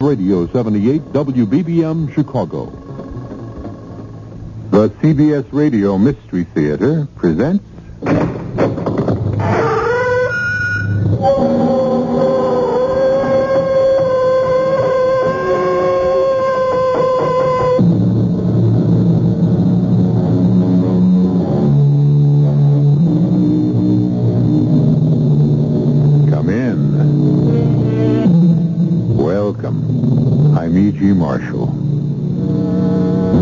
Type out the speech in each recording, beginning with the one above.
Radio 78 WBBM Chicago. The CBS Radio Mystery Theater presents Come in. Welcome. I'm E.G. Marshall.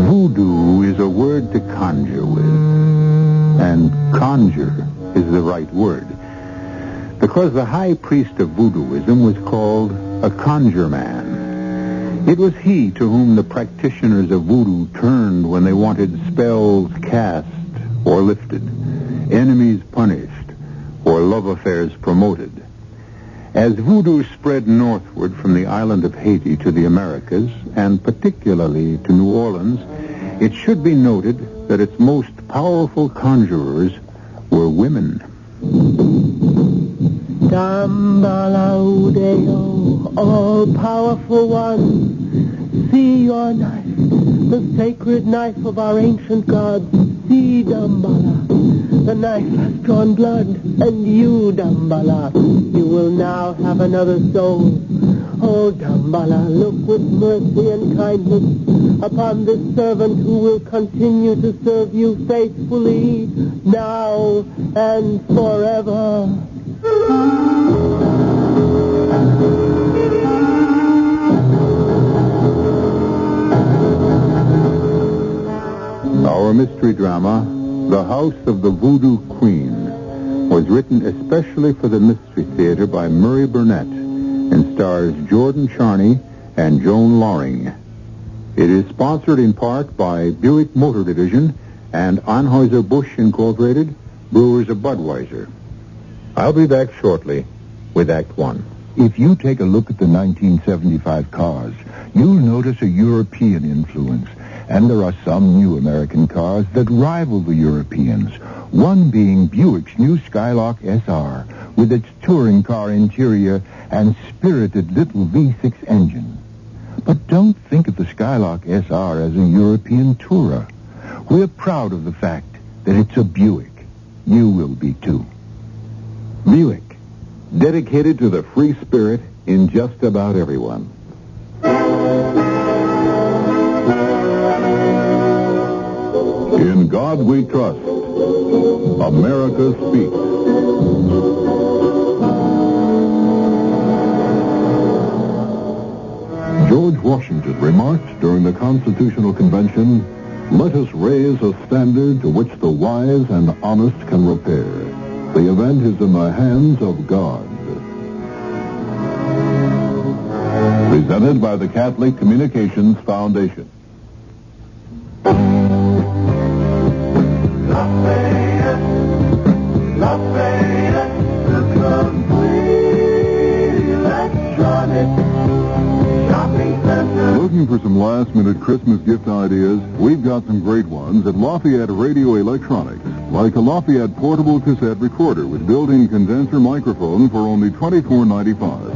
Voodoo is a word to conjure with, and conjure is the right word, because the high priest of voodooism was called a conjure man. It was he to whom the practitioners of voodoo turned when they wanted spells cast or lifted, enemies punished, or love affairs promoted. As voodoo spread northward from the island of Haiti to the Americas, and particularly to New Orleans, it should be noted that its most powerful conjurers were women. Dambalaudeo, all-powerful one, see your knife, the sacred knife of our ancient gods. See, Dambala, the knife has drawn blood, and you, Dambala, you will now have another soul. Oh, Dambala, look with mercy and kindness upon this servant who will continue to serve you faithfully, now and forever. Our mystery drama, The House of the Voodoo Queen, was written especially for the Mystery Theater by Murray Burnett and stars Jordan Charney and Joan Loring. It is sponsored in part by Buick Motor Division and Anheuser-Busch Incorporated, Brewers of Budweiser. I'll be back shortly with Act One. If you take a look at the 1975 cars, you'll notice a European influence. And there are some new American cars that rival the Europeans, one being Buick's new Skylark SR, with its touring car interior and spirited little V6 engine. But don't think of the Skylark SR as a European tourer. We're proud of the fact that it's a Buick. You will be, too. Buick, dedicated to the free spirit in just about everyone. In God we trust. America speaks. George Washington remarked during the Constitutional Convention, "Let us raise a standard to which the wise and honest can repair. The event is in the hands of God." Presented by the Catholic Communications Foundation. Lafayette, the complete electronic shopping center. Looking for some last-minute Christmas gift ideas? We've got some great ones at Lafayette Radio Electronics, like a Lafayette portable cassette recorder with built-in condenser microphone for only $24.95.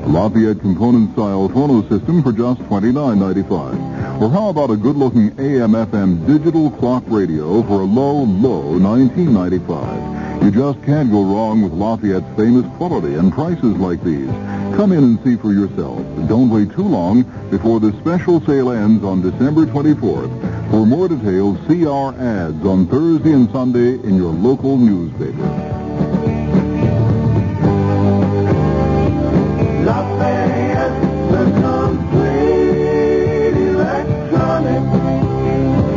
A Lafayette component-style phono system for just $29.95. Or how about a good-looking AM/FM digital clock radio for a low $19.95? You just can't go wrong with Lafayette's famous quality and prices like these. Come in and see for yourself. Don't wait too long before the special sale ends on December 24th. For more details, see our ads on Thursday and Sunday in your local newspaper. Lafayette, the complete electronic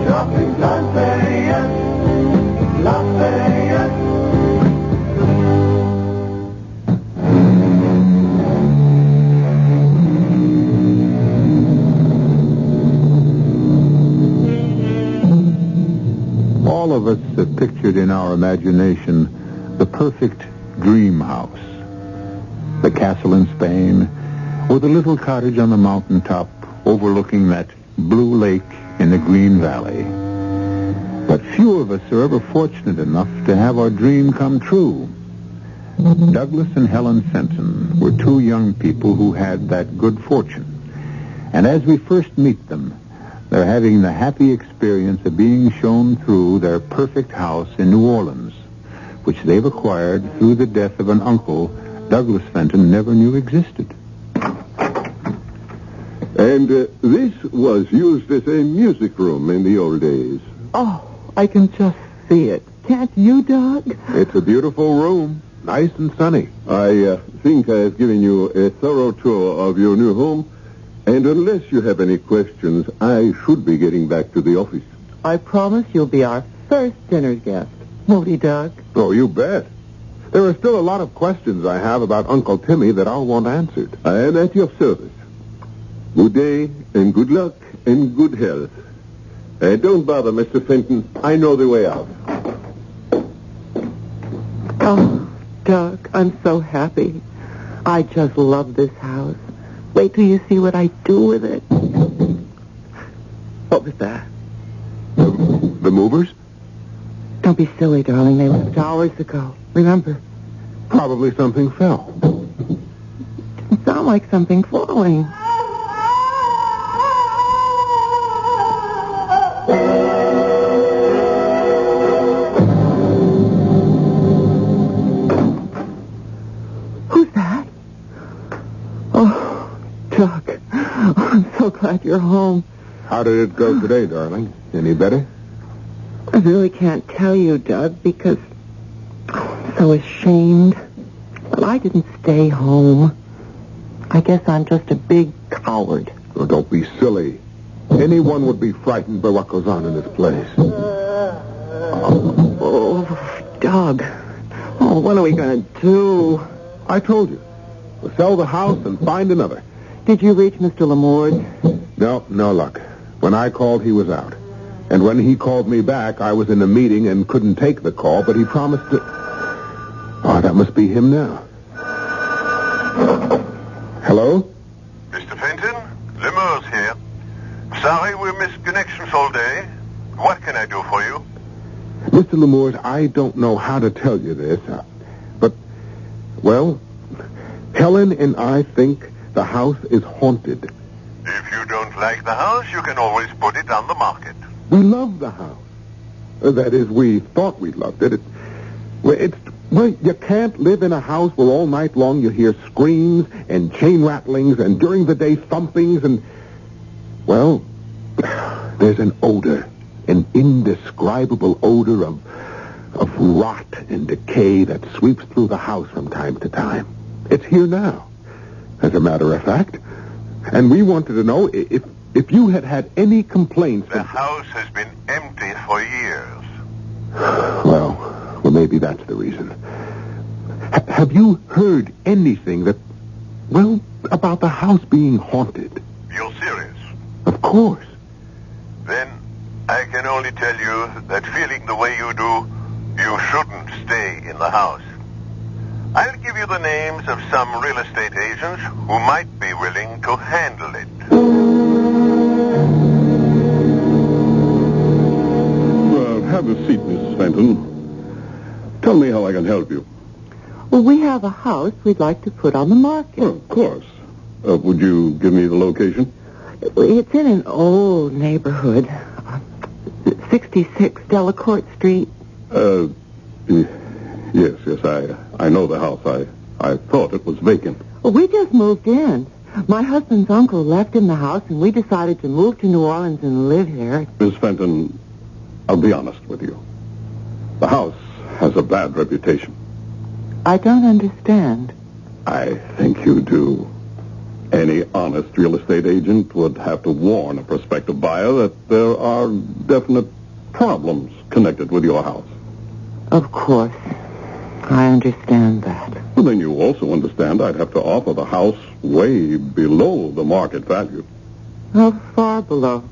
shopping Lafayette, Lafayette. All of us have pictured in our imagination the perfect dream house. The castle in Spain, or the little cottage on the mountaintop overlooking that blue lake in the Green Valley. But few of us are ever fortunate enough to have our dream come true. Douglas and Helen Fenton were two young people who had that good fortune. And as we first meet them, they're having the happy experience of being shown through their perfect house in New Orleans, which they've acquired through the death of an uncle Douglas Fenton never knew existed. And this was used as a music room in the old days. Oh, I can just see it. Can't you, Doug? It's a beautiful room, nice and sunny. I think I have given you a thorough tour of your new home, and unless you have any questions, I should be getting back to the office. I promise you'll be our first dinner guest. Won't he, Doug? Oh, you bet. There are still a lot of questions I have about Uncle Timmy that I'll want answered. I am at your service. Good day, and good luck, and good health. Don't bother, Mr. Fenton. I know the way out. Oh, Doug, I'm so happy. I just love this house. Wait till you see what I do with it. What was that? The movers? Don't be silly, darling. They left hours ago. Remember? Probably something fell. It sounded like something falling. Who's that? Oh, Doug. I'm so glad you're home. How did it go today, darling? Any better? I really can't tell you, Doug, because I'm so ashamed. But I didn't stay home. I guess I'm just a big coward. Oh, don't be silly. Anyone would be frightened by what goes on in this place. Oh, Doug. Oh, what are we going to do? I told you. We'll sell the house and find another. Did you reach Mr. Lamorde? No luck. When I called, he was out. And when he called me back, I was in a meeting and couldn't take the call, but he promised to... Oh, that must be him now. Hello? Mr. Fenton, Lemurs here. Sorry we missed connections all day. What can I do for you? Mr. Lemurs, I don't know how to tell you this, but, well, Helen and I think the house is haunted. If you don't like the house, you can always put it on the market. We love the house. That is, we thought we loved it. Well, you can't live in a house where all night long you hear screams and chain rattlings and during the day thumpings and... Well, there's an odor, an indescribable odor of rot and decay that sweeps through the house from time to time. It's here now, as a matter of fact. And we wanted to know if you had any complaints... The house has been empty for years. Well, maybe that's the reason. Have you heard anything about the house being haunted? You're serious? Of course. Then I can only tell you that feeling the way you do, you shouldn't stay in the house. I'll give you the names of some real estate agents who might be willing to handle it. Have a seat, Mrs. Fenton. Tell me how I can help you. Well, we have a house we'd like to put on the market. Well, of course. Would you give me the location? It's in an old neighborhood. 66 Delacorte Street. Yes, I know the house. I thought it was vacant. Well, we just moved in. My husband's uncle left him the house, and we decided to move to New Orleans and live here. Miss Fenton, I'll be honest with you. The house has a bad reputation. I don't understand. I think you do. Any honest real estate agent would have to warn a prospective buyer that there are definite problems connected with your house. Of course. I understand that. Well, then you also understand I'd have to offer the house way below the market value. How far below?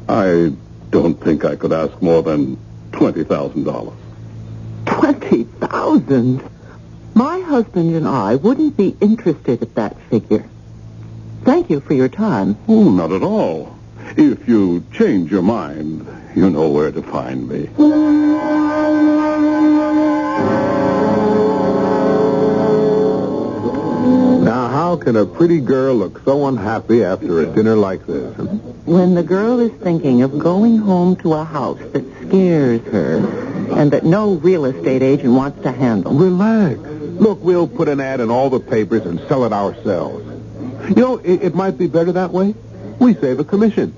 I don't think I could ask more than $20,000. $20,000? My husband and I wouldn't be interested at that figure. Thank you for your time. Oh, not at all. If you change your mind, you know where to find me. Now, how How can a pretty girl look so unhappy after a dinner like this? When the girl is thinking of going home to a house that scares her and that no real estate agent wants to handle. Relax. Look, we'll put an ad in all the papers and sell it ourselves. You know, it might be better that way. We save a commission.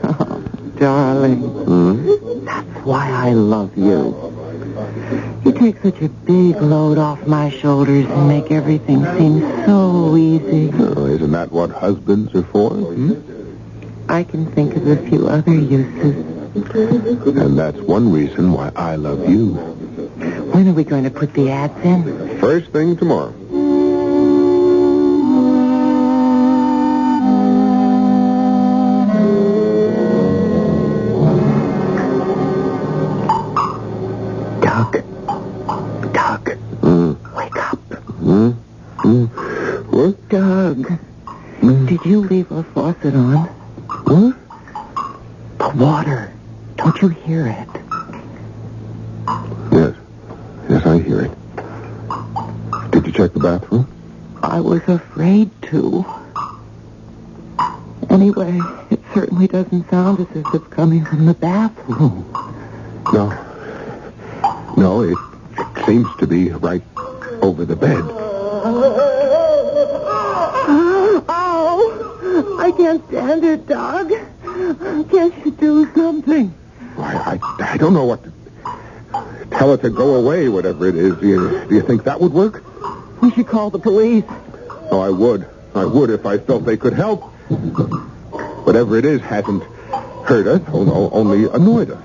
Oh, darling. That's why I love you. You take such a big load off my shoulders and make everything seem so easy. Oh, isn't that what husbands are for? I can think of a few other uses. And that's one reason why I love you. When are we going to put the ads in? First thing tomorrow. Doug. Wake up. What? Doug. Did you leave our faucet on? What? The water. Don't you hear it? Yes, I hear it. Did you check the bathroom? I was afraid to. Anyway, it certainly doesn't sound as if it's coming from the bathroom. No, it seems to be right over the bed. Oh, I can't stand it, Doug. Can't you do something? I don't know what to... Tell it to go away, whatever it is. Do you think that would work? We should call the police. Oh, I would. I would if I felt they could help. Whatever it is hasn't hurt us, only annoyed us.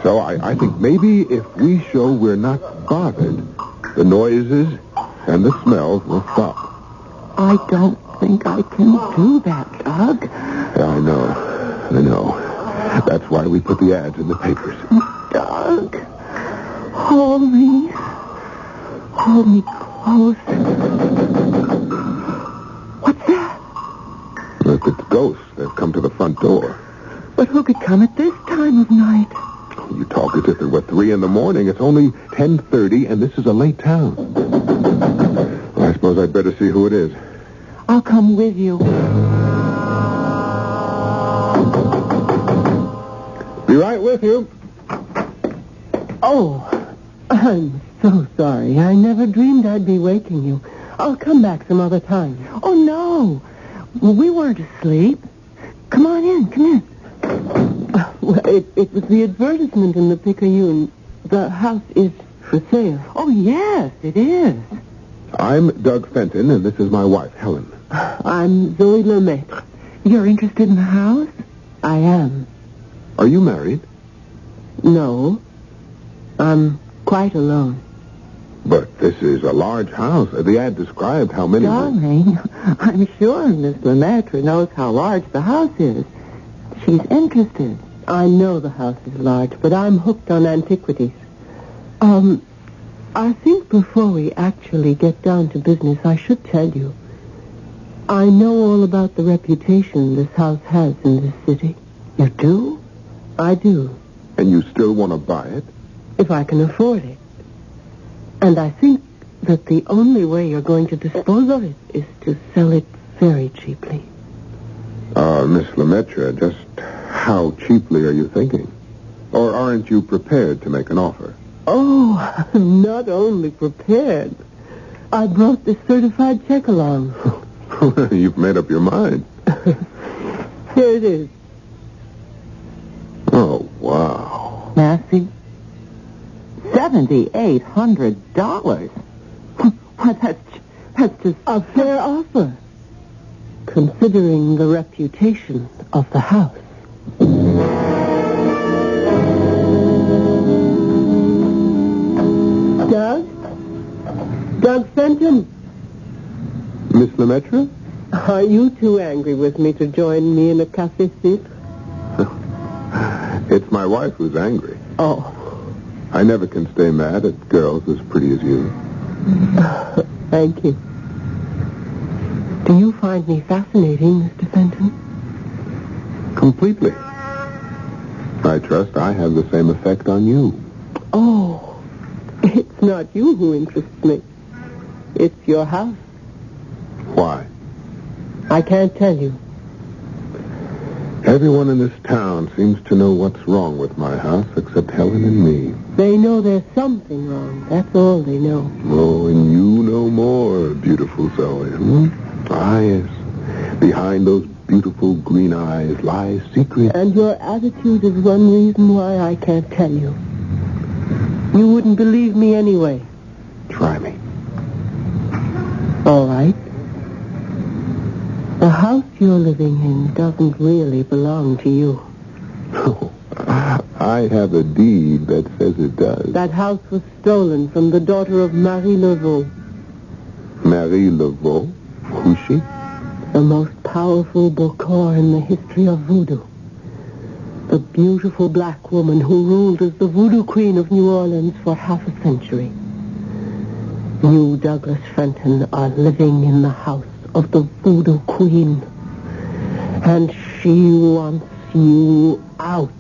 So I think maybe if we show we're not bothered, the noises and the smells will stop. I don't think I can do that, Doug. Yeah, I know. That's why we put the ads in the papers. Doug, hold me close. What's that? Look, it's ghosts that have come to the front door. But who could come at this time of night? You talk as if it were 3 in the morning. It's only 10:30, and this is a late town. Well, I suppose I'd better see who it is. I'll come with you. Be right with you. Oh, I'm so sorry. I never dreamed I'd be waking you. I'll come back some other time. Oh, no. We weren't asleep. Come on in, come in. Well, it was the advertisement in the Picayune. The house is for sale. Oh, yes, it is. I'm Doug Fenton, and this is my wife, Helen. I'm Zoe Lemaitre. You're interested in the house? I am. Are you married? No. I'm quite alone. But this is a large house. The ad described how many... Darling, I'm sure Miss Lemaitre knows how large the house is. She's interested. I know the house is large, but I'm hooked on antiquities. I think before we actually get down to business, I should tell you. I know all about the reputation this house has in this city. You do? I do. And you still want to buy it? If I can afford it. And I think that the only way you're going to dispose of it is to sell it very cheaply. Miss Lemaitre, just how cheaply are you thinking? Or aren't you prepared to make an offer? Oh, I'm not only prepared. I brought this certified check along. You've made up your mind. Here it is. Oh, wow. Nancy? $7,800. Why, that's just a fair offer, considering the reputation of the house. Doug Fenton? Miss Lemaitre? Are you too angry with me to join me in a café suite? It's my wife who's angry. Oh. I never can stay mad at girls as pretty as you. Thank you. Do you find me fascinating, Mr. Fenton? Completely. I trust I have the same effect on you. Oh, it's not you who interests me. It's your house. Why? I can't tell you. Everyone in this town seems to know what's wrong with my house except Helen and me. They know there's something wrong. That's all they know. Oh, and you know more, beautiful Zoe. Ah, yes. Behind those beautiful green eyes lies secret. And your attitude is one reason why I can't tell you. You wouldn't believe me anyway. Try me. All right. The house you're living in doesn't really belong to you. Oh, I have a deed that says it does. That house was stolen from the daughter of Marie Laveau. Marie Laveau? Who's she? The most powerful Bokor in the history of Voodoo. The beautiful black woman who ruled as the Voodoo Queen of New Orleans for half a century. You, Douglas Fenton, are living in the house of the Voodoo Queen. And she wants you out.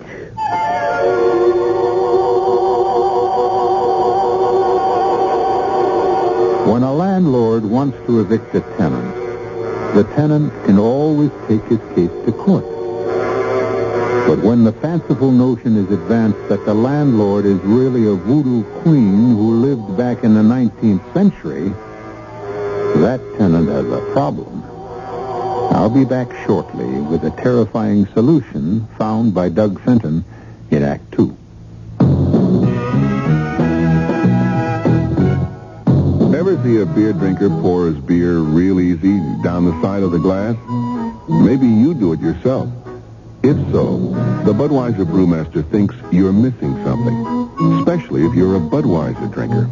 When a landlord wants to evict a tenant, the tenant can always take his case to court. But when the fanciful notion is advanced that the landlord is really a voodoo queen who lived back in the 19th century, that tenant has a problem. I'll be back shortly with a terrifying solution found by Doug Fenton in Act 2. Ever see a beer drinker pour his beer real easy down the side of the glass? Maybe you do it yourself. If so, the Budweiser brewmaster thinks you're missing something, especially if you're a Budweiser drinker.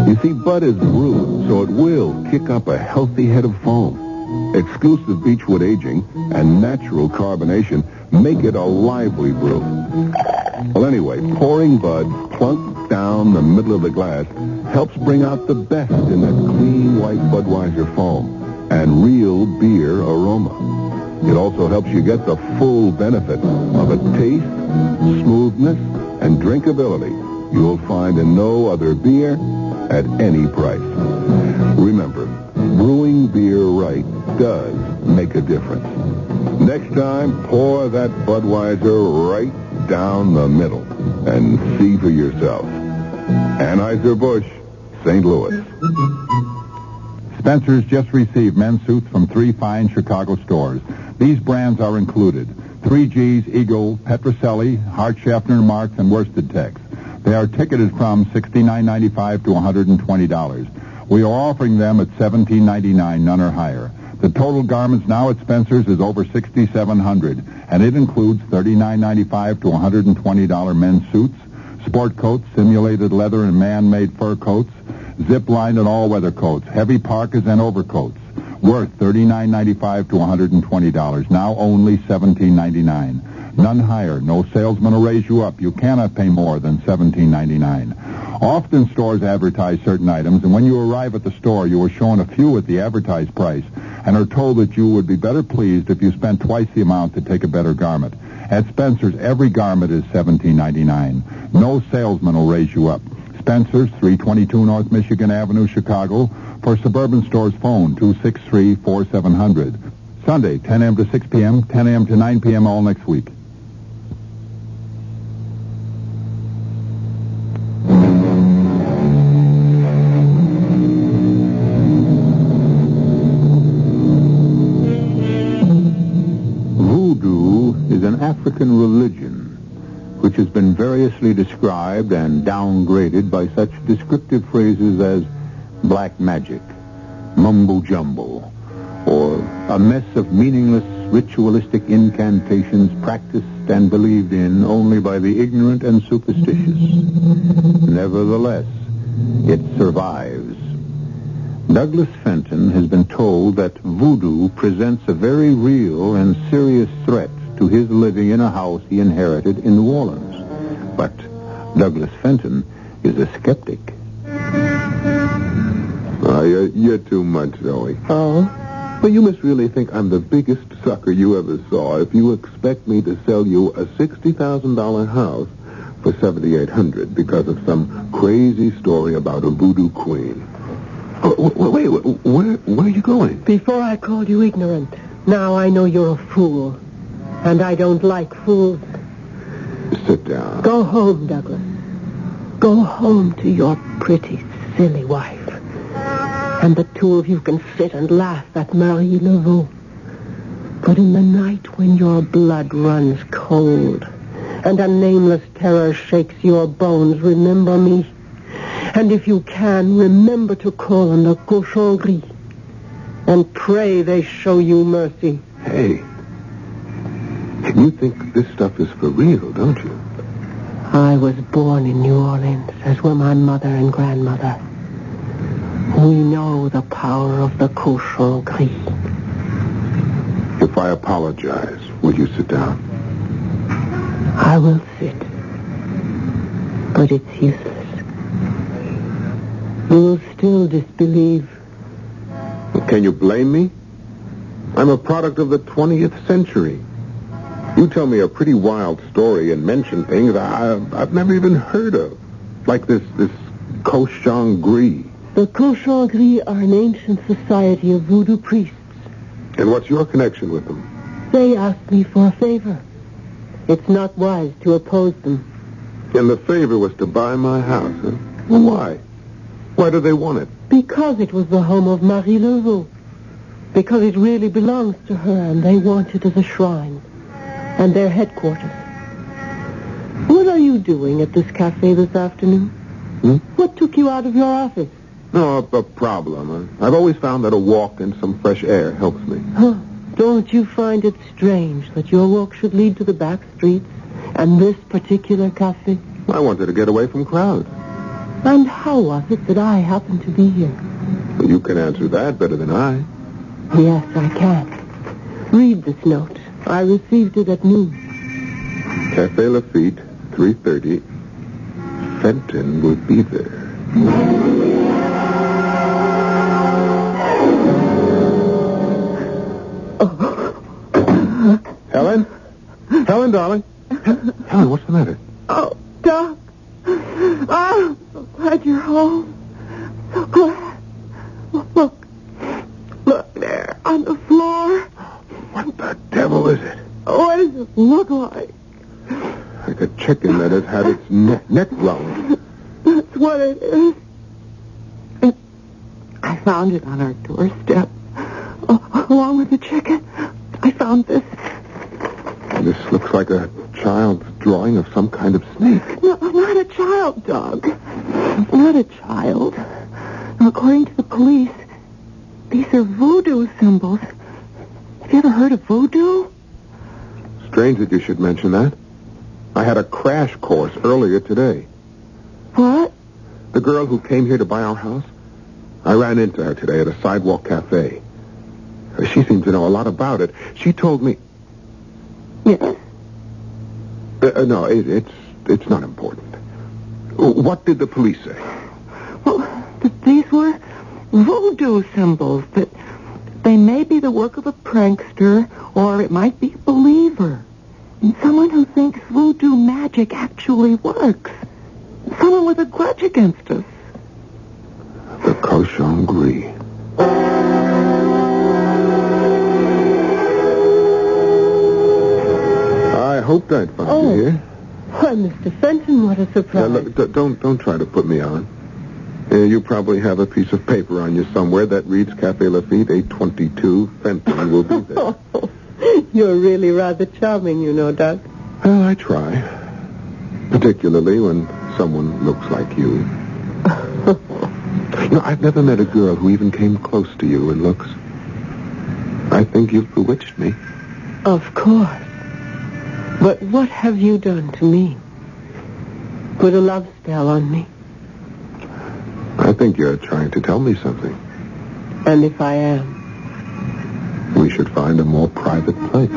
You see, Bud is brewed, so it will kick up a healthy head of foam. Exclusive beechwood aging and natural carbonation make it a lively brew. Well, anyway, pouring Bud plunk down the middle of the glass helps bring out the best in that clean white Budweiser foam and real beer aroma. It also helps you get the full benefit of a taste, smoothness, and drinkability you'll find in no other beer at any price. Remember, brewing beer right does make a difference. Next time, pour that Budweiser right down the middle and see for yourself. Anheuser-Busch, St. Louis. Spencer's just received men's suits from 3 fine Chicago stores. These brands are included: 3G's, Eagle, Petrocelli, Hart, Schaffner, Marks, and Worsted Tex. They are ticketed from $69.95 to $120. We are offering them at $17.99, none or higher. The total garments now at Spencer's is over $6,700, and it includes $39.95 to $120 men's suits, sport coats, simulated leather and man-made fur coats, zip-lined and all-weather coats, heavy parkas and overcoats, worth $39.95 to $120, now only $17.99. None higher. No salesman will raise you up. You cannot pay more than $17.99. Often stores advertise certain items, and when you arrive at the store, you are shown a few at the advertised price and are told that you would be better pleased if you spent twice the amount to take a better garment. At Spencer's, every garment is $17.99. No salesman will raise you up. Spencer's, 322 North Michigan Avenue, Chicago. For suburban stores, phone 263-4700. Sunday, 10 a.m. to 6 p.m., 10 a.m. to 9 p.m. all next week. Voodoo is an African religion which has been variously described and downgraded by such descriptive phrases as black magic, mumbo-jumbo, or a mess of meaningless ritualistic incantations practiced and believed in only by the ignorant and superstitious. Nevertheless, it survives. Douglas Fenton has been told that voodoo presents a very real and serious threat to his living in a house he inherited in New Orleans. But Douglas Fenton is a skeptic. You're too much, Zoe. Oh? Well, you must really think I'm the biggest sucker you ever saw if you expect me to sell you a $60,000 house for $7,800 because of some crazy story about a voodoo queen. Wait, where are you going? Before I called you ignorant. Now I know you're a fool. And I don't like fools. Sit down. Go home, Douglas. Go home to your pretty, silly wife. And the two of you can sit and laugh at Marie Laveau. But in the night when your blood runs cold and a nameless terror shakes your bones, remember me. And if you can, remember to call on the cochon gris. And pray they show you mercy. Hey, you think this stuff is for real, don't you? I was born in New Orleans, as were my mother and grandmother. We know the power of the cochon gris. If I apologize, will you sit down? I will sit. But it's useless. You will still disbelieve. Can you blame me? I'm a product of the 20th century. You tell me a pretty wild story and mention things I've never even heard of. Like this cochon gris. The cochon gris are an ancient society of voodoo priests. And what's your connection with them? They asked me for a favor. It's not wise to oppose them. And the favor was to buy my house, huh? Well, why? Why do they want it? Because it was the home of Marie Laveau. Because it really belongs to her, and they want it as a shrine. And their headquarters. What are you doing at this cafe this afternoon? What took you out of your office? No, a problem. I've always found that a walk and some fresh air helps me. Huh. Don't you find it strange that your walk should lead to the back streets and this particular cafe? I wanted to get away from crowds. And how was it that I happened to be here? Well, you can answer that better than I. Yes, I can. Read this note. I received it at noon. Café Lafitte, 3:30. Fenton will be there. Helen? Helen, darling? Helen, what's the matter? Oh, Doc. I'm so glad you're home. So glad. Look there on the floor. What the devil is it? What does it look like? Like a chicken that has had its neck wrung. That's what it is. I found it on our doorstep. Along with the chicken, I found this. This looks like a child's drawing of some kind of snake. No, not a child, Doug. Not a child. According to the police, these are voodoo symbols. Have you ever heard of voodoo? Strange that you should mention that. I had a crash course earlier today. What? The girl who came here to buy our house, I ran into her today at a sidewalk cafe. She seemed to know a lot about it. She told me... Yes? No, it's not important. What did the police say? Well, these were voodoo symbols, that they may be the work of a prankster, or it might be a believer. And someone who thinks voodoo magic actually works. Someone with a grudge against us. The cochon gris. I hoped I'd find you here. Why, Mr. Fenton, what a surprise. Look, don't try to put me on. You probably have a piece of paper on you somewhere that reads Café Lafitte, 822. Fenton will be there. Oh, you're really rather charming, you know, Doug. Well, I try. Particularly when someone looks like you. I've never met a girl who even came close to you in looks. I think you've bewitched me. Of course. But what have you done to me? Put a love spell on me. I think you're trying to tell me something. And if I am? We should find a more private place.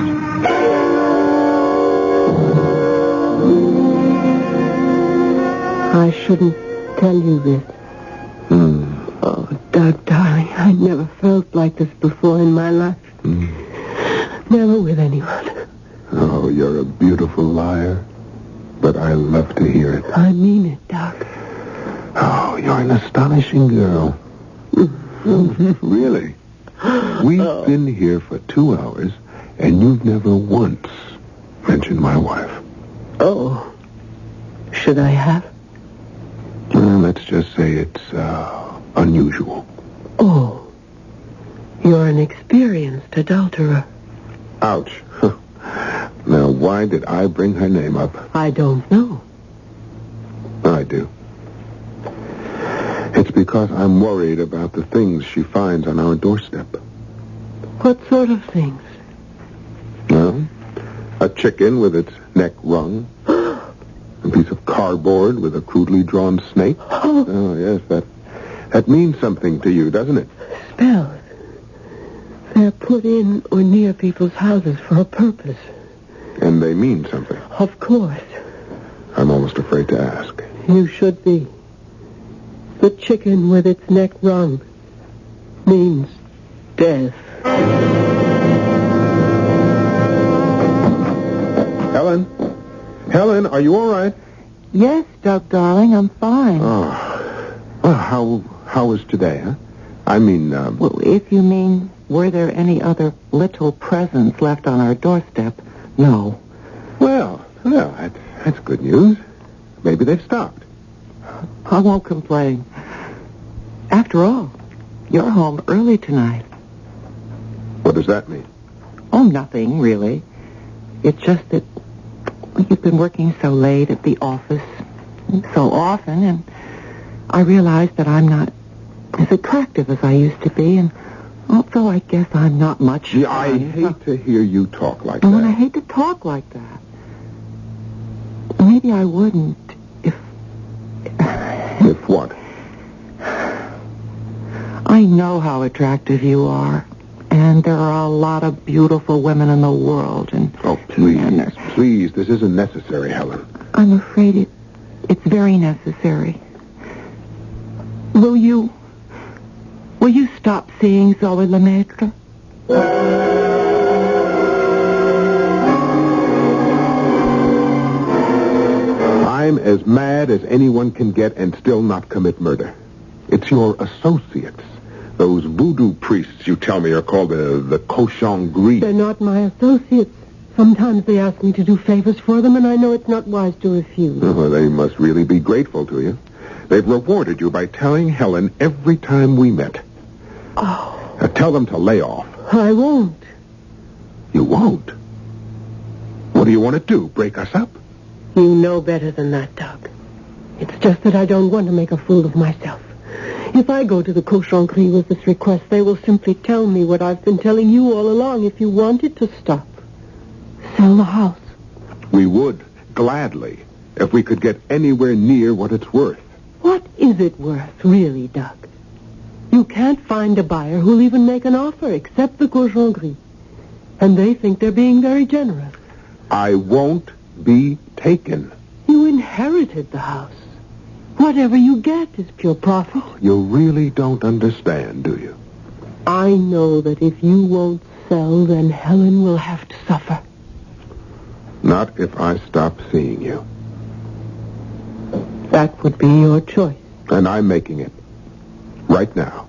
I shouldn't tell you this. Oh, Doug, darling, I never felt like this before in my life. Never with anyone. Oh, you're a beautiful liar. But I love to hear it. I mean it, Doug. Oh, you're an astonishing girl. Really? We've been here for 2 hours, and you've never once mentioned my wife. Oh. Should I have? Let's just say it's unusual. Oh. You're an experienced adulterer. Ouch. Now, why did I bring her name up? I don't know. I do. It's because I'm worried about the things she finds on our doorstep. What sort of things? Well, a chicken with its neck wrung. A piece of cardboard with a crudely drawn snake. Oh, yes, that means something to you, doesn't it? Spells. They're put in or near people's houses for a purpose. And they mean something. Of course. I'm almost afraid to ask. You should be. The chicken with its neck wrung means death. Helen, are you all right? Yes, Doug, darling, I'm fine. Oh. Well, how was today, huh? I mean, Well, if you mean, were there any other little presents left on our doorstep? No. Well, that's good news. Maybe they've stopped. I won't complain. After all, you're home early tonight. What does that mean? Oh, nothing, really. It's just that you've been working so late at the office so often, and I realize that I'm not as attractive as I used to be, and also I guess I'm not much Yeah, I fun. hate to hear you talk like And that. when I hate to talk like that, maybe I wouldn't if... If what? I know how attractive you are, and there are a lot of beautiful women in the world, and... Oh, please, this isn't necessary, Helen. I'm afraid it's very necessary. Will you stop seeing Zoe Lemaitre? I'm as mad as anyone can get and still not commit murder. It's your associates. Those voodoo priests you tell me are called the cochon gris. They're not my associates. Sometimes they ask me to do favors for them, and I know it's not wise to refuse. Oh, they must really be grateful to you. They've rewarded you by telling Helen every time we met. Oh. Now, tell them to lay off. I won't. You won't? What do you want to do, break us up? You know better than that, Doug. It's just that I don't want to make a fool of myself. If I go to the cochon gris with this request, they will simply tell me what I've been telling you all along. If you wanted to stop, sell the house. We would, gladly, if we could get anywhere near what it's worth. What is it worth, really, Doug? You can't find a buyer who'll even make an offer except the cochon gris. And they think they're being very generous. I won't be taken. You inherited the house. Whatever you get is pure profit. You really don't understand, do you? I know that if you won't sell, then Helen will have to suffer. Not if I stop seeing you. That would be your choice. And I'm making it. Right now.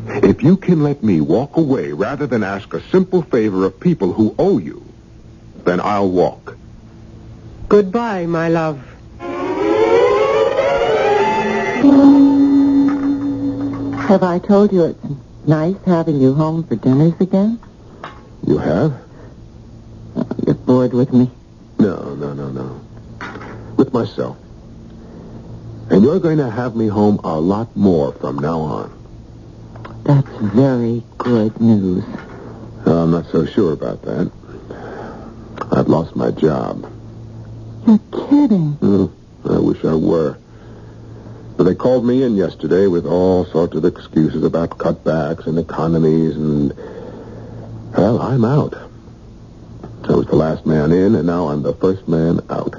If you can let me walk away rather than ask a simple favor of people who owe you, then I'll walk. Goodbye, my love. Have I told you it's nice having you home for dinners again? You have? You're bored with me. No. With myself. And you're going to have me home a lot more from now on. That's very good news. I'm not so sure about that. I've lost my job. You're kidding. I wish I were. But they called me in yesterday with all sorts of excuses about cutbacks and economies and... Well, I'm out. I was the last man in, and now I'm the first man out.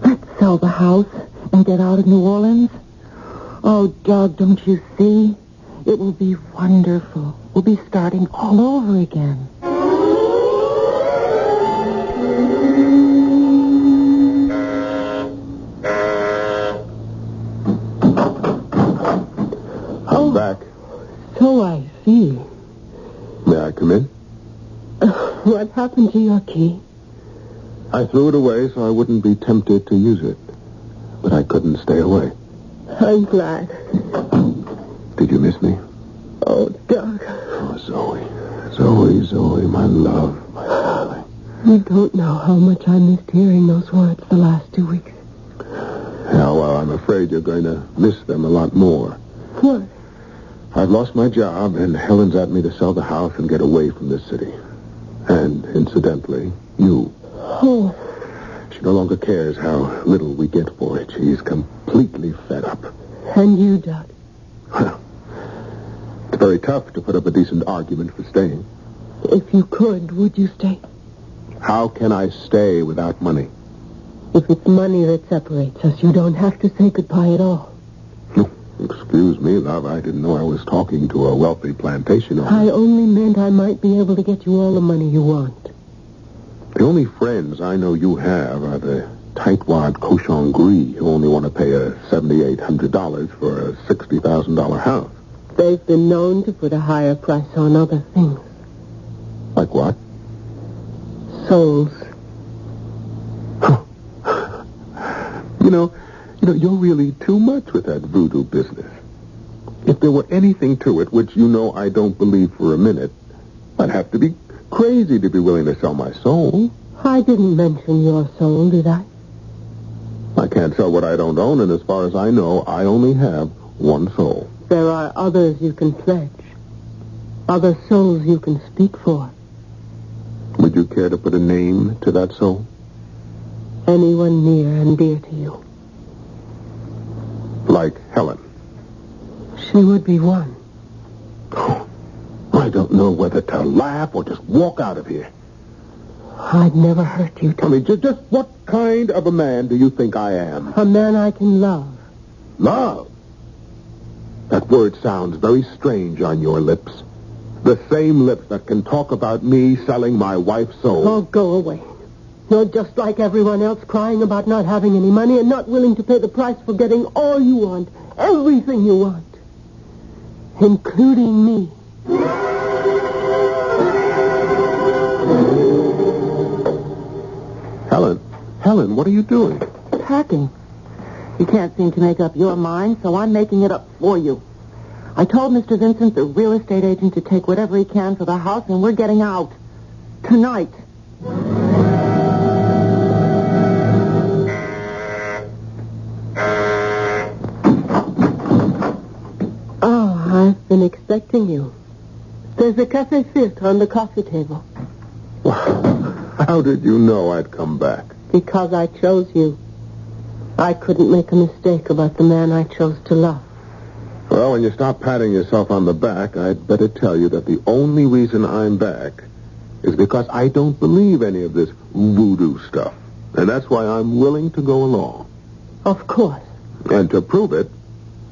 Let's sell the house and get out of New Orleans. Oh, Doug, don't you see? It will be wonderful. We'll be starting all over again. I'm back. happened to your key? I threw it away so I wouldn't be tempted to use it. But I couldn't stay away. I'm glad. Did you miss me? Oh, Doug. Oh, Zoe. Zoe, my love, my darling. You don't know how much I missed hearing those words the last 2 weeks. Yeah, well, I'm afraid you're going to miss them a lot more. What? I've lost my job, and Helen's at me to sell the house and get away from this city. And, incidentally, you. Oh. She no longer cares how little we get for it. She's completely fed up. And you, Doug? Well, it's very tough to put up a decent argument for staying. If you could, would you stay? How can I stay without money? If it's money that separates us, you don't have to say goodbye at all. Excuse me, love. I didn't know I was talking to a wealthy plantation owner. I only meant I might be able to get you all the money you want. The only friends I know you have are the tightwad cochon gris who only want to pay a $7,800 for a $60,000 house. They've been known to put a higher price on other things. Like what? Souls. You know, you're really too much with that voodoo business. If there were anything to it, which you know I don't believe for a minute, I'd have to be crazy to be willing to sell my soul. I didn't mention your soul, did I? I can't sell what I don't own, and as far as I know, I only have one soul. There are others you can pledge. Other souls you can speak for. Would you care to put a name to that soul? Anyone near and dear to you. Like Helen. She would be one. Oh, I don't know whether to laugh or just walk out of here. I'd never hurt you, Tom. I mean, just what kind of a man do you think I am? A man I can love. Love? That word sounds very strange on your lips. The same lips that can talk about me selling my wife's soul. Oh, go away. You're just like everyone else, crying about not having any money and not willing to pay the price for getting all you want, everything you want, including me. Helen, what are you doing? Packing. You can't seem to make up your mind, so I'm making it up for you. I told Mr. Vincent, the real estate agent, to take whatever he can for the house, and we're getting out. Tonight. Oh, I've been expecting you. There's a café filtre on the coffee table. How did you know I'd come back? Because I chose you. I couldn't make a mistake about the man I chose to love. Well, when you stop patting yourself on the back, I'd better tell you that the only reason I'm back is because I don't believe any of this voodoo stuff. And that's why I'm willing to go along. Of course. And to prove it,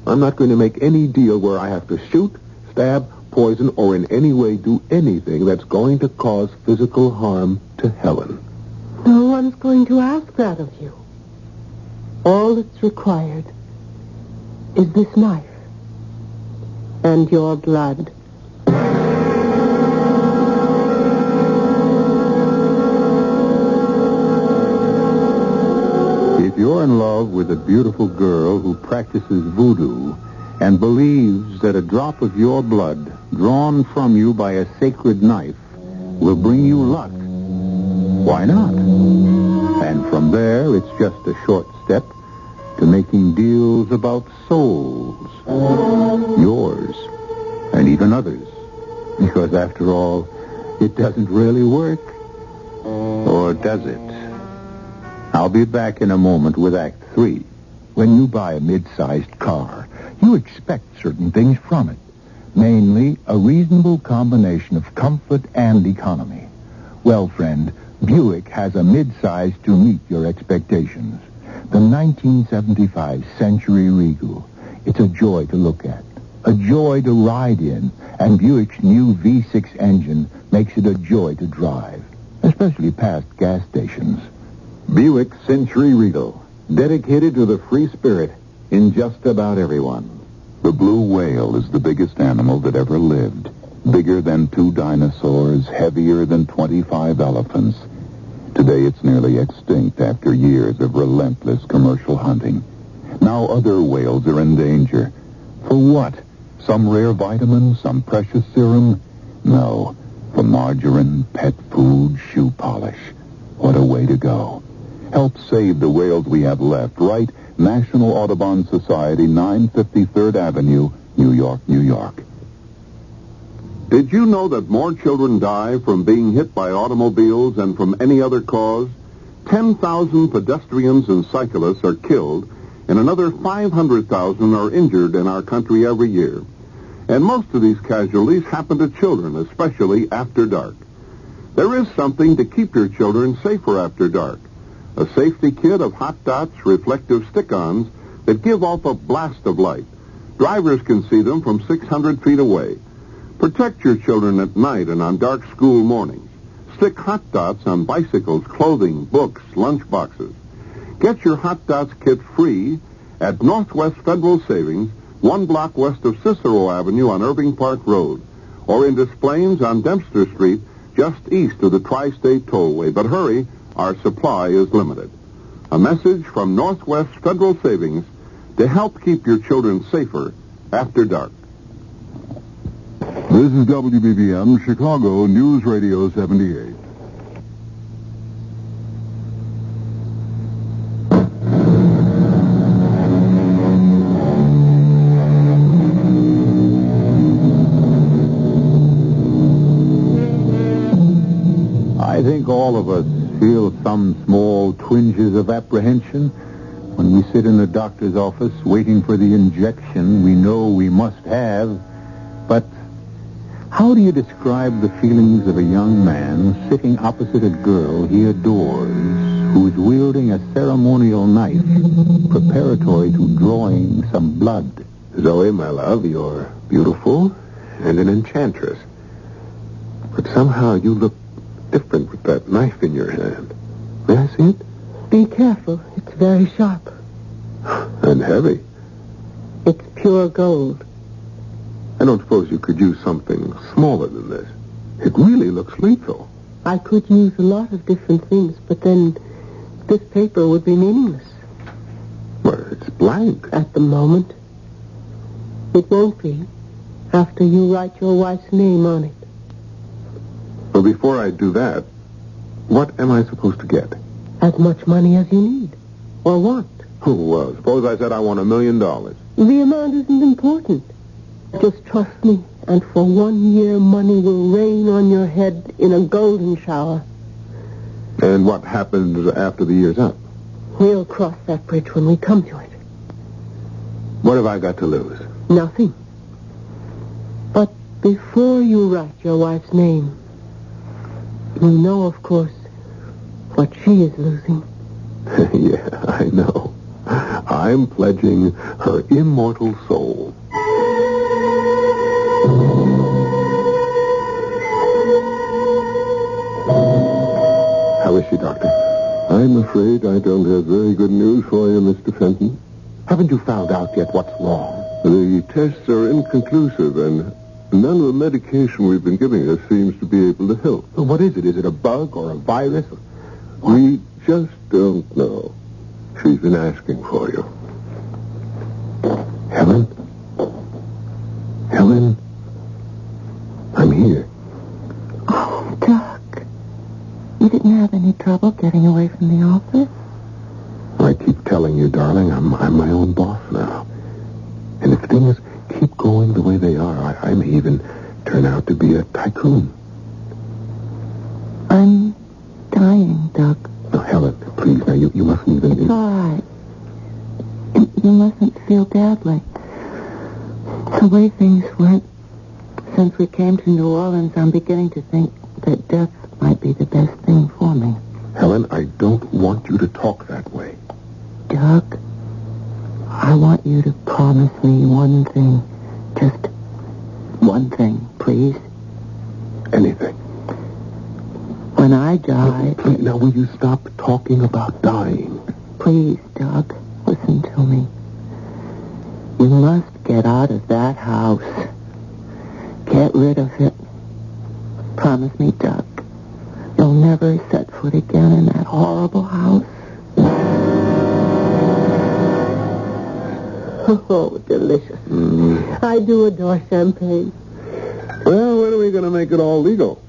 I'm not going to make any deal where I have to shoot, stab, poison, or in any way do anything that's going to cause physical harm to Helen. No one's going to ask that of you. All that's required is this knife and your blood. If you're in love with a beautiful girl who practices voodoo and believes that a drop of your blood drawn from you by a sacred knife will bring you luck, why not? And from there, it's just a short step to making deals about souls. Yours, and even others. Because after all, it doesn't really work. Or does it? I'll be back in a moment with Act 3. When you buy a mid-sized car, you expect certain things from it. Mainly, a reasonable combination of comfort and economy. Well, friend, Buick has a mid-size to meet your expectations. The 1975 Century Regal. It's a joy to look at, a joy to ride in, and Buick's new V6 engine makes it a joy to drive, especially past gas stations. Buick Century Regal, dedicated to the free spirit in just about everyone. The blue whale is the biggest animal that ever lived. Bigger than 2 dinosaurs, heavier than 25 elephants. Today it's nearly extinct after years of relentless commercial hunting. Now other whales are in danger. For what? Some rare vitamin? Some precious serum? No. For margarine, pet food, shoe polish. What a way to go. Help save the whales we have left. Write National Audubon Society, 953rd Avenue, New York, New York. Did you know that more children die from being hit by automobiles than from any other cause? 10,000 pedestrians and cyclists are killed, and another 500,000 are injured in our country every year. And most of these casualties happen to children, especially after dark. There is something to keep your children safer after dark. A safety kit of hot dots, reflective stick-ons that give off a blast of light. Drivers can see them from 600 feet away. Protect your children at night and on dark school mornings. Stick hot dots on bicycles, clothing, books, lunch boxes. Get your hot dots kit free at Northwest Federal Savings, 1 block west of Cicero Avenue on Irving Park Road, or in Des Plaines on Dempster Street, just east of the Tri-State Tollway. But hurry, our supply is limited. A message from Northwest Federal Savings to help keep your children safer after dark. This is WBBM, Chicago News Radio 78. I think all of us feel some small twinges of apprehension when we sit in the doctor's office waiting for the injection we know we must have. But how do you describe the feelings of a young man sitting opposite a girl he adores, who is wielding a ceremonial knife preparatory to drawing some blood? Zoe, my love, you're beautiful and an enchantress. But somehow you look different with that knife in your hand. May I see it? Be careful. It's very sharp. And heavy. It's pure gold. I don't suppose you could use something smaller than this. It really looks lethal. I could use a lot of different things, but then this paper would be meaningless. Well, it's blank. At the moment. It won't be after you write your wife's name on it. Well, before I do that, what am I supposed to get? As much money as you need. Or want. Oh, well, suppose I said I want $1 million. The amount isn't important. Just trust me, and for 1 year, money will rain on your head in a golden shower. And what happens after the year's up? We'll cross that bridge when we come to it. What have I got to lose? Nothing. But before you write your wife's name, you know, of course, what she is losing. Yeah, I know. I'm pledging her immortal soul. How is she, Doctor? I'm afraid I don't have very good news for you, Mr. Fenton. Haven't you found out yet what's wrong? The tests are inconclusive, and none of the medication we've been giving her seems to be able to help. Well, what is it? Is it a bug or a virus? We just don't know. She's been asking for you. Helen? Helen? I'm here. Oh, Doc. You didn't have any trouble getting away from the office? I keep telling you, darling, I'm my own boss now. And if things keep going the way they are, I may even turn out to be a tycoon. I'm dying, Doc. Now, Helen, please, now, you mustn't even... It's all right. You mustn't feel badly. The way things went since we came to New Orleans, I'm beginning to think that death might be the best thing for me. Helen, I don't want you to talk that way. Doc, I want you to promise me one thing. Just one thing, please. Anything. When I die... Please, now, will you stop talking about dying? Please, Doc, listen to me. You must get out of that house. Get rid of it. Promise me, Doug. You'll never set foot again in that horrible house. Oh, delicious. I do adore champagne. Well, when are we going to make it all legal?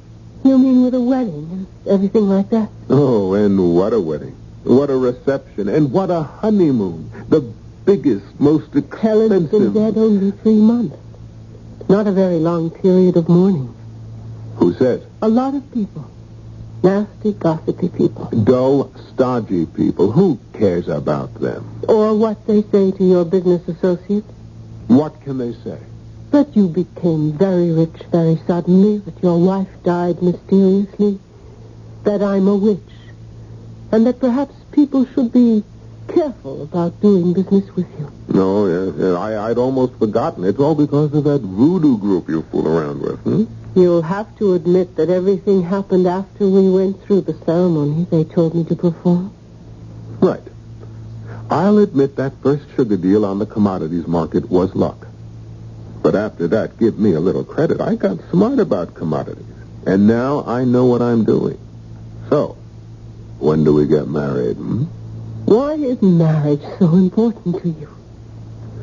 You mean with a wedding and everything like that? Oh, and what a wedding. What a reception. And what a honeymoon. The biggest, most expensive. Helen's been dead only 3 months. Not a very long period of mourning. Who says? A lot of people. Nasty, gossipy people. Dull, stodgy people. Who cares about them? Or what they say to your business associates. What can they say? That you became very rich very suddenly, that your wife died mysteriously, that I'm a witch, and that perhaps people should be careful about doing business with you. No, yes. I'd almost forgotten. It's all because of that voodoo group you fool around with, You'll have to admit that everything happened after we went through the ceremony they told me to perform. Right. I'll admit that first sugar deal on the commodities market was luck. But after that, give me a little credit. I got smart about commodities. And now I know what I'm doing. So, when do we get married, Why is marriage so important to you?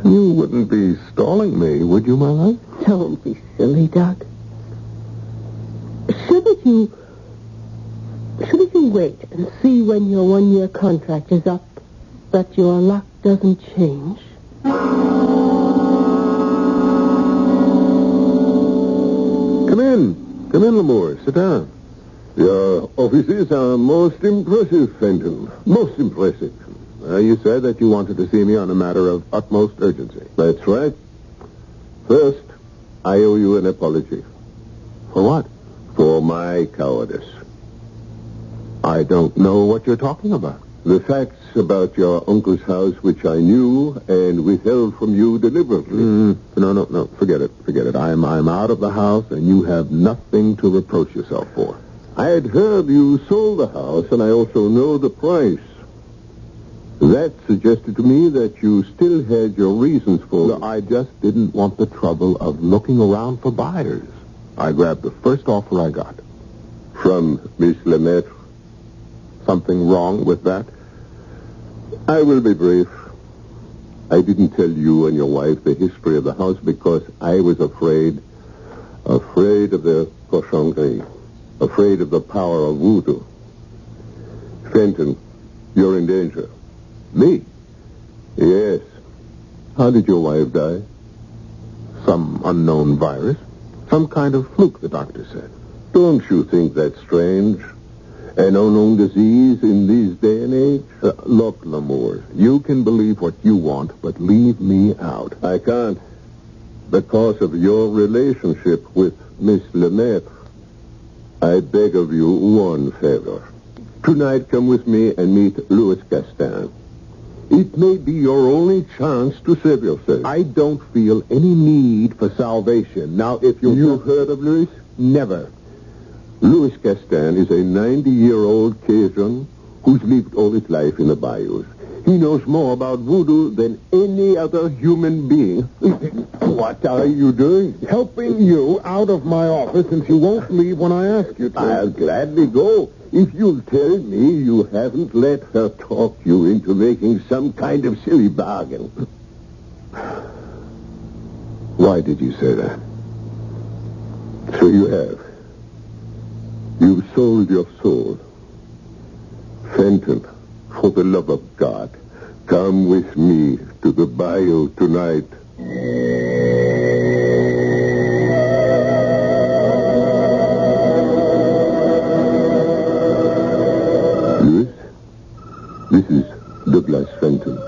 You wouldn't be stalling me, would you, my love? Don't be silly, Doug. Shouldn't you wait and see when your 1-year contract is up, that your luck doesn't change? Come in, Lamore. Sit down. Your offices are most impressive, Fenton. Most impressive. You said that you wanted to see me on a matter of utmost urgency. That's right. First, I owe you an apology. For what? For my cowardice. I don't know what you're talking about. The facts about your uncle's house, which I knew and withheld from you deliberately. No. Forget it. I'm out of the house, and you have nothing to reproach yourself for. I had heard you sold the house, and I also know the price. That suggested to me that you still had your reasons for it. I just didn't want the trouble of looking around for buyers. I grabbed the first offer I got. From Miss Lemaitre. Something wrong with that? I will be brief. I didn't tell you and your wife the history of the house because I was afraid of the cochon gris, afraid of the power of voodoo. Fenton, you're in danger. Me? Yes. How did your wife die? Some unknown virus? Some kind of fluke, the doctor said. Don't you think that's strange? An unknown disease in this day and age? Look, Lamore, you can believe what you want, but leave me out. I can't. Because of your relationship with Miss Lemaitre. I beg of you one favor. Tonight, come with me and meet Louis Castin. It may be your only chance to save yourself. I don't feel any need for salvation. Now, if you've heard of Louis? Never. Louis Castin is a 90-year-old Cajun who's lived all his life in the bayous. He knows more about voodoo than any other human being. What are you doing? Helping you out of my office since you won't leave when I ask you to. I'll gladly go if you'll tell me you haven't let her talk you into making some kind of silly bargain. Why did you say that? So you have. You've sold your soul. Fenton, for the love of God, come with me to the bayou tonight. Louis, this is Douglas Fenton.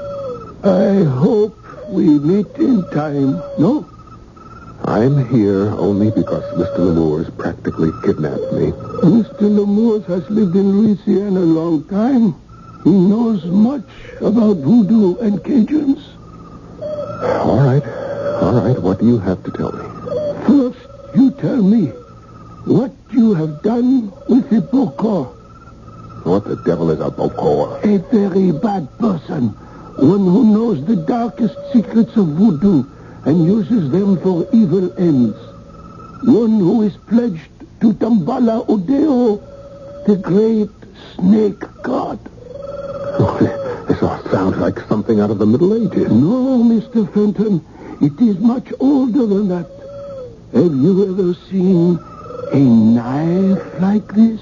I hope we meet in time. No? I'm here only because Mr. Lemoore's practically kidnapped me. Mr. Lemoore's has lived in Louisiana a long time. He knows much about voodoo and Cajuns. All right. What do you have to tell me? First, you tell me what you have done with the Bokor. What the devil is a Bokor? A very bad person. One who knows the darkest secrets of voodoo and uses them for evil ends. one who is pledged to Damballa Udeo, the great snake god. This all sounds like something out of the Middle Ages. No, Mr. Fenton. It is much older than that. Have you ever seen a knife like this?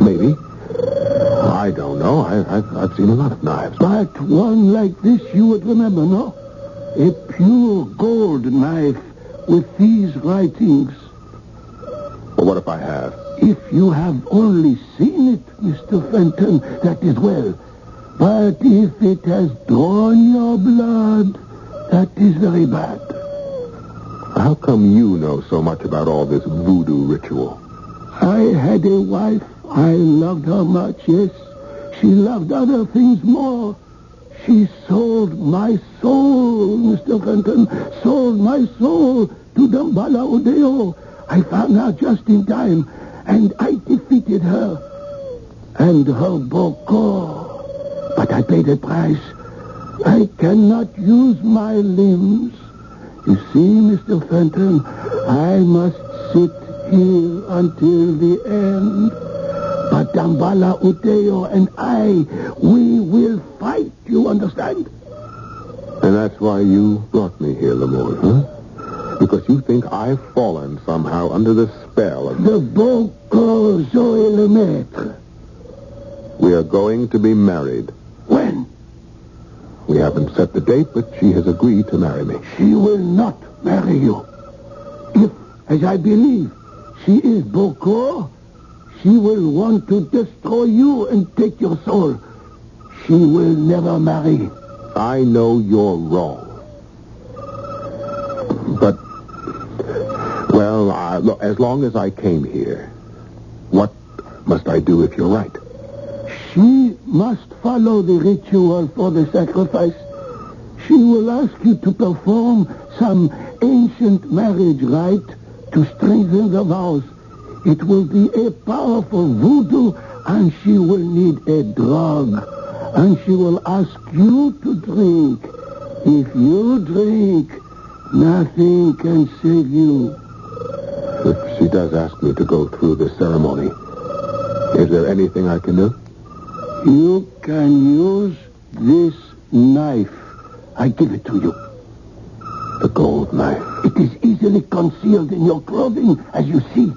Maybe. I don't know. I've seen a lot of knives. But one like this you would remember, no? A pure gold knife with these writings. Well, what if I have? If you have only seen it, Mr. Fenton, that is well. But if it has drawn your blood, that is very bad. How come you know so much about all this voodoo ritual? I had a wife. I loved her much, yes. She loved other things more. She sold my soul, Mr. Fenton, sold my soul to Damballa Udeo. I found her just in time, and I defeated her. And her Boko. But I paid a price. I cannot use my limbs. You see, Mr. Fenton, I must sit here until the end. But Damballa Udeo and I, we will fight, you understand? And that's why you brought me here, Lamont, huh? Because you think I've fallen somehow under the spell of... The Boko Zoe le Maître. We are going to be married. When? We haven't set the date, but she has agreed to marry me. She will not marry you. If, as I believe, she is Boko, she will want to destroy you and take your soul. She will never marry. I know you're wrong. But, well, as long as I came here, what must I do if you're right? She must follow the ritual for the sacrifice. She will ask you to perform some ancient marriage rite to strengthen the vows. It will be a powerful voodoo, and she will need a drug. And she will ask you to drink. If you drink, nothing can save you. If she does ask me to go through the ceremony, is there anything I can do? You can use this knife. I give it to you. The gold knife. It is easily concealed in your clothing, as you see.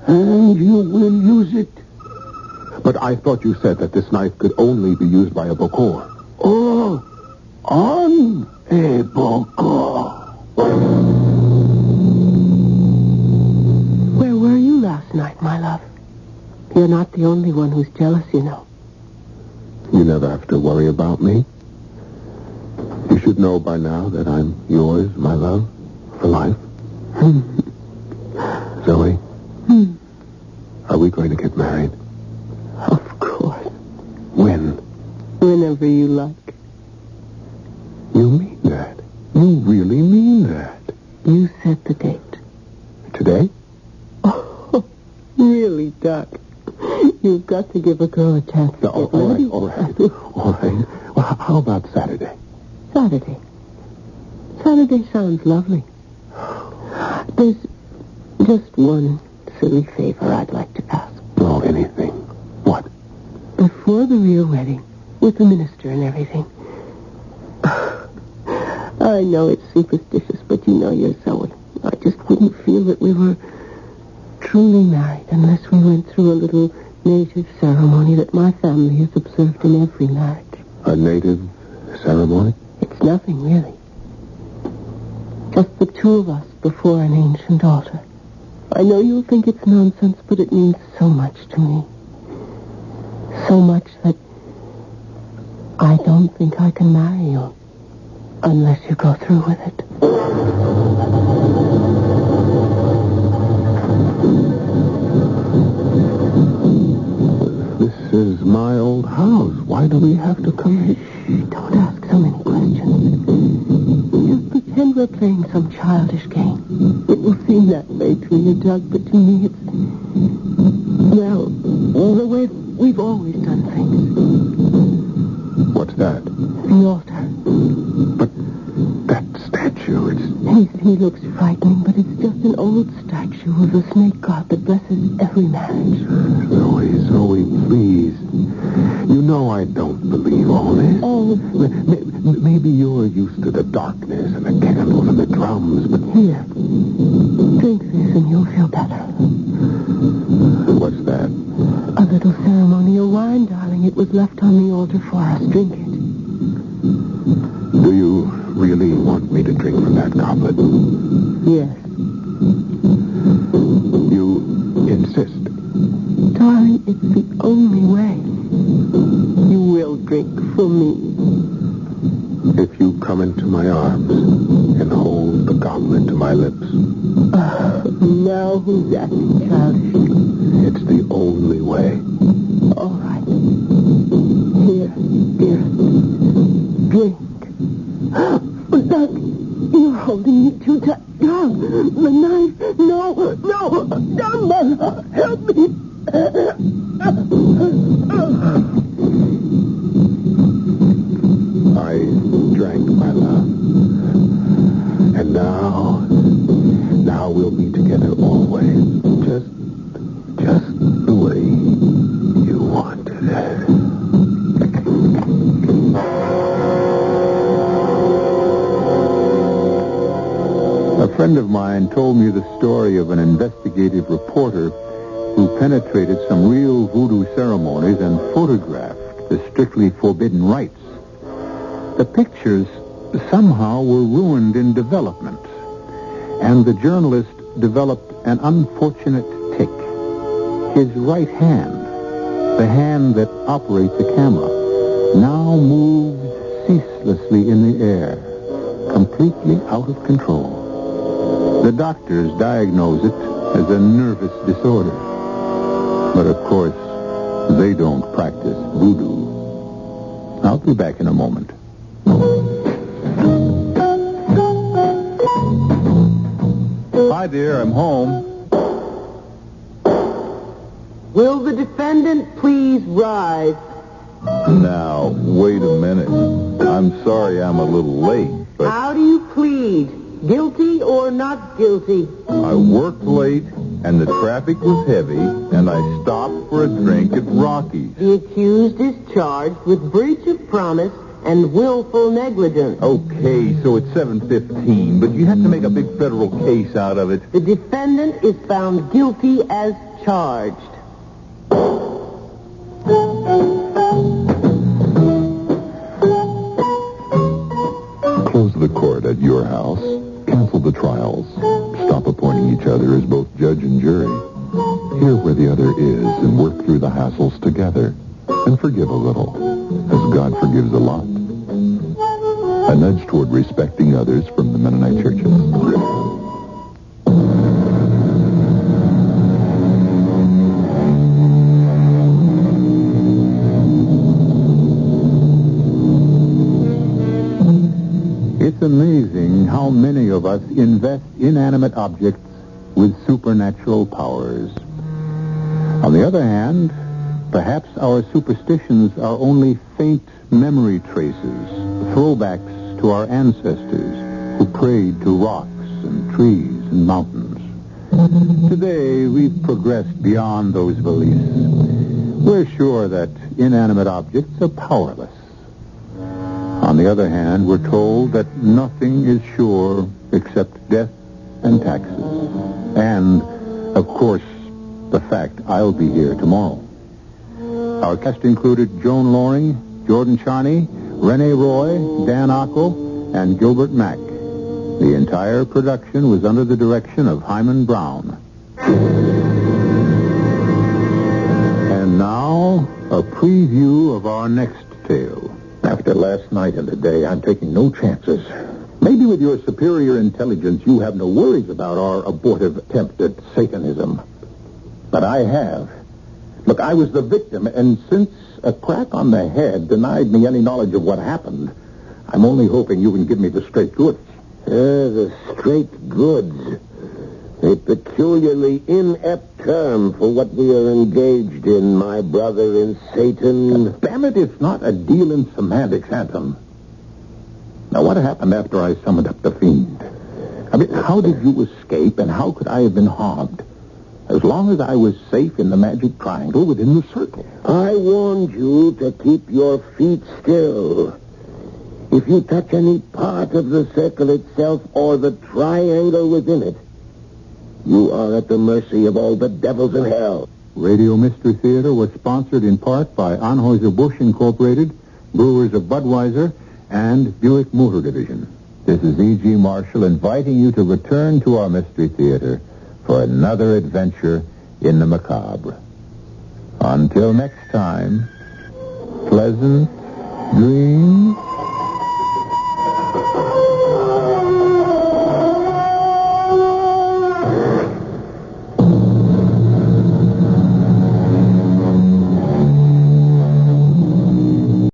And you will use it. But I thought you said that this knife could only be used by a Bokor. Oh, on a Bokor. Where were you last night, my love? You're not the only one who's jealous, you know. You never have to worry about me. You should know by now that I'm yours, my love, for life. Zoe, are we going to get married? Of course. When? Whenever you like. You mean that? You really mean that? You set the date. Today? Oh, really, Doc. You've got to give a girl a chance to get ready. All right. Well, how about Saturday? Saturday. Saturday sounds lovely. There's just one silly favor I'd like to ask. Oh, anything. What? Before the real wedding, with the minister and everything. I know it's superstitious, but you know you're Zoe. I just wouldn't feel that we were truly married unless we went through a little native ceremony that my family has observed in every marriage. A native ceremony? It's nothing, really. Just the two of us before an ancient altar. I know you'll think it's nonsense, but it means so much to me. So much that I don't think I can marry you unless you go through with it. This is my old house. Why do we have to come here? Shh, don't ask so many questions. Just pretend we're playing some childish game. It will seem that way to you, Doug, but to me it's... well, the way we've always done things. What's that? The altar. But that statue, it's He looks frightening, but it's just an old statue of the snake god that blesses every marriage. Zoe, please. You know I don't believe all this. Oh. Maybe you're used to the darkness and the candles and the drums, but... Here. Drink this and you'll feel better. What's that? A little ceremonial wine, darling. It was left on the altar for us. Drink it. Do you really want me to drink from that goblet? Yes. You insist? Darling, it's the only way. You will drink from me. If you come into my arms and hold the goblet to my lips. Now who's acting childish? It's the only way. All right. Here, dearest. Drink. Doug, you're holding me too tight. Doug, the knife. No. Doug, help me. I drank my love. And now we'll be together always. Just the way you wanted it. A friend of mine told me the story of an investigative reporter who penetrated some real voodoo ceremonies and photographed the strictly forbidden rites. The pictures somehow were ruined in development, and the journalist developed an unfortunate tic. His right hand, the hand that operates the camera, now moved ceaselessly in the air, completely out of control. The doctors diagnose it as a nervous disorder. But of course, they don't practice voodoo. I'll be back in a moment. Hi, dear. I'm home. Will the defendant please rise? Now, wait a minute. I'm sorry I'm a little late, but How do you plead? Guilty or not guilty? I worked late, and the traffic was heavy, and I stopped for a drink at Rocky's. The accused is charged with breach of promise and willful negligence. Okay, so it's 7:15, but you have to make a big federal case out of it. The defendant is found guilty as charged. Close the court at your house. Cancel the trials. Stop appointing each other as both judge and jury. Hear where the other is and work through the hassles together. And forgive a little, as God forgives a lot. A nudge toward respecting others from the Mennonite churches. It's amazing how many of us invest inanimate objects with supernatural powers. On the other hand, perhaps our superstitions are only faint memory traces, throwbacks to our ancestors who prayed to rocks and trees and mountains. Today, we've progressed beyond those beliefs. We're sure that inanimate objects are powerless. On the other hand, we're told that nothing is sure except death and taxes. And, of course, the fact I'll be here tomorrow. Our cast included Joan Loring, Jordan Charney, Rene Roy, Dan Ocko, and Gilbert Mack. The entire production was under the direction of Himan Brown. And now, a preview of our next tale. After last night and today, I'm taking no chances. Maybe with your superior intelligence, you have no worries about our abortive attempt at Satanism. But I have. Look, I was the victim, and since a crack on the head denied me any knowledge of what happened, I'm only hoping you can give me the straight goods. The straight goods. A peculiarly inept term for what we are engaged in, my brother in Satan. Damn it, it's not a deal in semantics, Anthem. Now, what happened after I summoned up the fiend? I mean, how did you escape, and how could I have been harmed? As long as I was safe in the magic triangle within the circle. I warned you to keep your feet still. If you touch any part of the circle itself or the triangle within it, you are at the mercy of all the devils in hell. Radio Mystery Theater was sponsored in part by Anheuser-Busch Incorporated, Brewers of Budweiser, and Buick Motor Division. This is E.G. Marshall inviting you to return to our Mystery Theater for another adventure in the macabre. Until next time, pleasant dreams.